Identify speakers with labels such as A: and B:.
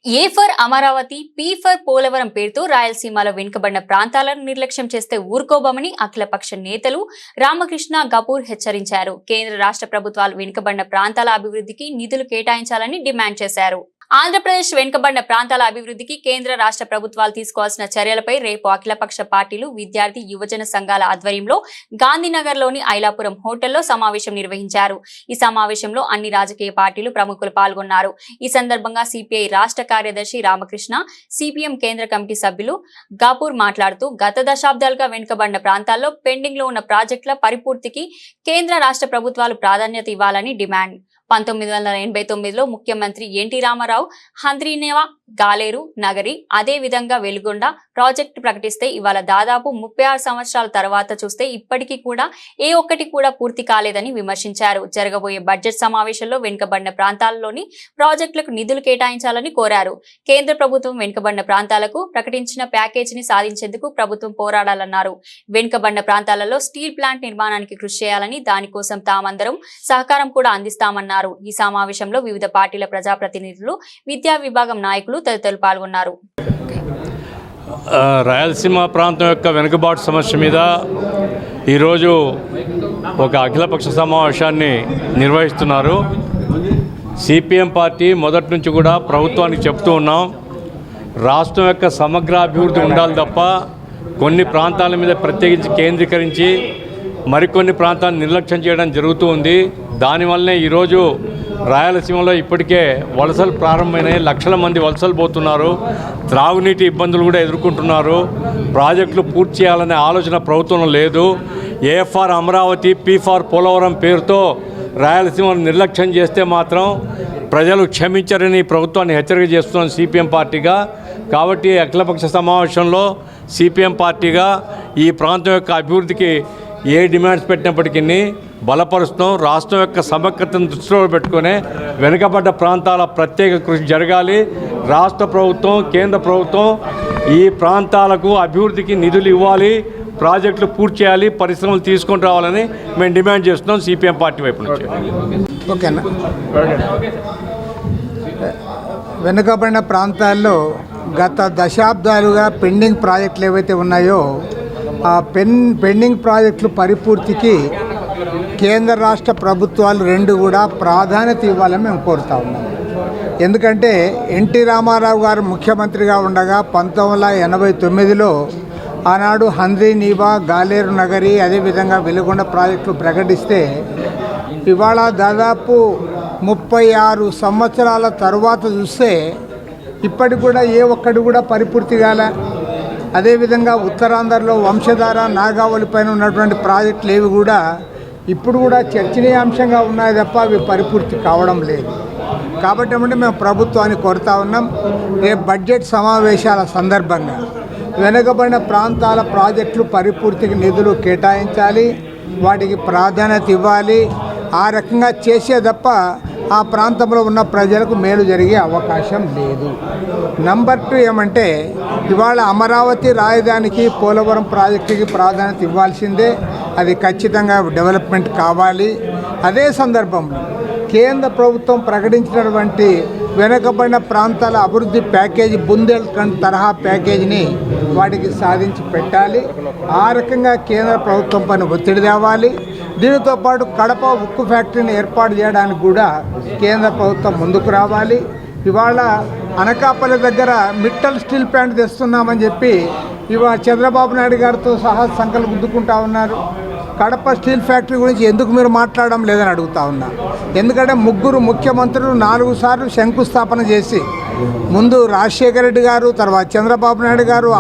A: A for Amaravati, P for Polavaram పేరుతో రాయలసీమలో వెనుకబడిన ప్రాంతాలను నిర్లక్ష్యం చేస్తే ఊరుకోబోమని అఖిలపక్ష నేతలు రామకృష్ణ గపూర్ హెచ్చరించారు. కేంద్ర రాష్ట్ర ప్రభుత్వాలు వెనుకబడిన ప్రాంతాల అభివృద్ధికి నిధులు కేటాయించాలని డిమాండ్ చేశారు. ఆంధ్రప్రదేశ్ వెనుకబడిన ప్రాంతాల అభివృద్ధికి కేంద్ర రాష్ట్ర ప్రభుత్వాలు తీసుకోవాల్సిన చర్యలపై రేపు అఖిలపక్ష పార్టీలు, విద్యార్థి, యువజన సంఘాల ఆధ్వర్యంలో గాంధీనగర్లోని ఐలాపురం హోటల్లో సమావేశం నిర్వహించారు. ఈ సమావేశంలో అన్ని రాజకీయ పార్టీలు ప్రముఖులు పాల్గొన్నారు. ఈ సందర్భంగా సిపిఐ రాష్ట్ర కార్యదర్శి రామకృష్ణ, సిపిఎం కేంద్ర కమిటీ సభ్యులు గపూర్ మాట్లాడుతూ గత దశాబ్దాలుగా వెనుకబడిన ప్రాంతాల్లో పెండింగ్ లో ఉన్న ప్రాజెక్టుల పరిపూర్తికి కేంద్ర రాష్ట్ర ప్రభుత్వాలు ప్రాధాన్యత ఇవ్వాలని డిమాండ్. 1989లో ముఖ్యమంత్రి ఎన్టీ రామారావు హంద్రీనేవా, గాలేరు, నగరి, అదే విధంగా వెలుగొండ ప్రాజెక్టు ప్రకటిస్తే ఇవాళ దాదాపు 36 సంవత్సరాల తర్వాత చూస్తే ఇప్పటికీ కూడా ఏ ఒక్కటి కూడా పూర్తి కాలేదని విమర్శించారు. జరగబోయే బడ్జెట్ సమావేశంలో వెనుకబడిన ప్రాంతాల్లోని ప్రాజెక్టులకు నిధులు కేటాయించాలని కోరారు. కేంద్ర ప్రభుత్వం వెనుకబడిన ప్రాంతాలకు ప్రకటించిన ప్యాకేజీని సాధించేందుకు ప్రభుత్వం పోరాడాలన్నారు. వెనుకబడిన ప్రాంతాలలో స్టీల్ ప్లాంట్ నిర్మాణానికి కృషి చేయాలని, దానికోసం తామందరం సహకారం కూడా అందిస్తామన్నారు. ఈ సమావేశంలో వివిధ పార్టీల ప్రజాప్రతినిధులు, విద్యా విభాగం నాయకులు తదితరులు పాల్గొన్నారు.
B: రాయలసీమ ప్రాంతం యొక్క వెనుకబాటు సమస్య మీద ఈరోజు ఒక అఖిలపక్ష సమావేశాన్ని నిర్వహిస్తున్నారు. సిపిఎం పార్టీ మొదటి నుంచి కూడా ప్రభుత్వానికి చెప్తూ ఉన్నాం, రాష్ట్రం యొక్క సమగ్ర అభివృద్ధి ఉండాలి తప్ప కొన్ని ప్రాంతాల మీద ప్రత్యేకించి కేంద్రీకరించి మరికొన్ని ప్రాంతాలను నిర్లక్ష్యం చేయడం జరుగుతూ ఉంది. దానివల్లనే ఈరోజు రాయలసీమలో ఇప్పటికే వలసలు ప్రారంభమైనాయి. లక్షల మంది వలసలు పోతున్నారు. త్రాగునీటి ఇబ్బందులు కూడా ఎదుర్కొంటున్నారు. ప్రాజెక్టులు పూర్తి చేయాలనే ఆలోచన ప్రభుత్వంలో లేదు. A for Amaravati, P for Polavaram పేరుతో రాయలసీమను నిర్లక్ష్యం చేస్తే మాత్రం ప్రజలు క్షమించరని ప్రభుత్వాన్ని హెచ్చరిక చేస్తున్నాం సిపిఎం పార్టీగా. కాబట్టి అఖిలపక్ష సమావేశంలో సిపిఎం పార్టీగా ఈ ప్రాంతం యొక్క అభివృద్ధికి ఏ డిమాండ్స్ పెట్టినప్పటికీ బలపరుస్తాం. రాష్ట్రం యొక్క సమగ్రతను దృష్టిలో పెట్టుకునే వెనుకబడ్డ ప్రాంతాల ప్రత్యేక కృషి జరగాలి. రాష్ట్ర ప్రభుత్వం, కేంద్ర ప్రభుత్వం ఈ ప్రాంతాలకు అభివృద్ధికి నిధులు ఇవ్వాలి, ప్రాజెక్టులు పూర్తి చేయాలి, పరిశ్రమలు తీసుకొని రావాలని మేము డిమాండ్ చేస్తున్నాం సిపిఎం పార్టీ వైపు నుంచి.
C: ఓకేనా? వెనుకబడిన ప్రాంతాల్లో గత దశాబ్దాలుగా పెండింగ్ ప్రాజెక్టులు ఏవైతే ఉన్నాయో ఆ పెండింగ్ ప్రాజెక్టులు పరిపూర్తికి కేంద్ర రాష్ట్ర ప్రభుత్వాలు రెండు కూడా ప్రాధాన్యత ఇవ్వాలని మేము కోరుతా ఉన్నాం. ఎందుకంటే ఎన్టీ రామారావు గారు ముఖ్యమంత్రిగా ఉండగా 1989లో ఆనాడు హంద్రీనీవా, గాలేరు నగరి, అదేవిధంగా వెలుగొండ ప్రాజెక్టులు ప్రకటిస్తే ఇవాళ దాదాపు 36 సంవత్సరాల తరువాత చూస్తే ఇప్పటికి కూడా ఏ ఒక్కటి కూడా పరిపూర్తి కాలే. అదేవిధంగా ఉత్తరాంధ్రలో వంశధార, నాగావళి పైన ఉన్నటువంటి ప్రాజెక్టులు ఏవి కూడా ఇప్పుడు కూడా చర్చనీయాంశంగా ఉన్నాయి తప్ప అవి పరిపూర్తి కావడం లేదు. కాబట్టి ఏమంటే మేము ప్రభుత్వాన్ని కోరుతా ఉన్నాం, రేపు బడ్జెట్ సమావేశాల సందర్భంగా వెనుకబడిన ప్రాంతాల ప్రాజెక్టులు పరిపూర్తికి నిధులు కేటాయించాలి, వాటికి ప్రాధాన్యత ఇవ్వాలి. ఆ రకంగా చేసే తప్ప ఆ ప్రాంతంలో ఉన్న ప్రజలకు మేలు జరిగే అవకాశం లేదు. నంబర్ 2 ఏమంటే ఇవాళ అమరావతి రాజధానికి, పోలవరం ప్రాజెక్టుకి ప్రాధాన్యత ఇవ్వాల్సిందే. అది ఖచ్చితంగా డెవలప్మెంట్ కావాలి. అదే సందర్భంలో కేంద్ర ప్రభుత్వం ప్రకటించినటువంటి వెనుకబడిన ప్రాంతాల అభివృద్ధి ప్యాకేజీ, బుందేల్ఖండ్ తరహా ప్యాకేజీని వాటికి సాధించి పెట్టాలి. ఆ రకంగా కేంద్ర ప్రభుత్వం పైన ఒత్తిడి తేవాలి. దీనితో పాటు కడప ఉక్కు ఫ్యాక్టరీని ఏర్పాటు చేయడానికి కూడా కేంద్ర ప్రభుత్వం ముందుకు రావాలి. ఇవాళ అనకాపల్లి దగ్గర మిట్టల్ స్టీల్ ప్లాంట్ తెస్తున్నామని చెప్పి ఇవాళ చంద్రబాబు నాయుడు గారితో సహా సంకలు గుద్దుకుంటా ఉన్నారు. కడప స్టీల్ ఫ్యాక్టరీ గురించి ఎందుకు మీరు మాట్లాడడం లేదని అడుగుతా ఉన్నా. ఎందుకంటే ముగ్గురు ముఖ్యమంత్రులు 4 సార్లు శంకుస్థాపన చేసి, ముందు రాజశేఖర రెడ్డి గారు, తర్వాత చంద్రబాబు నాయుడు గారు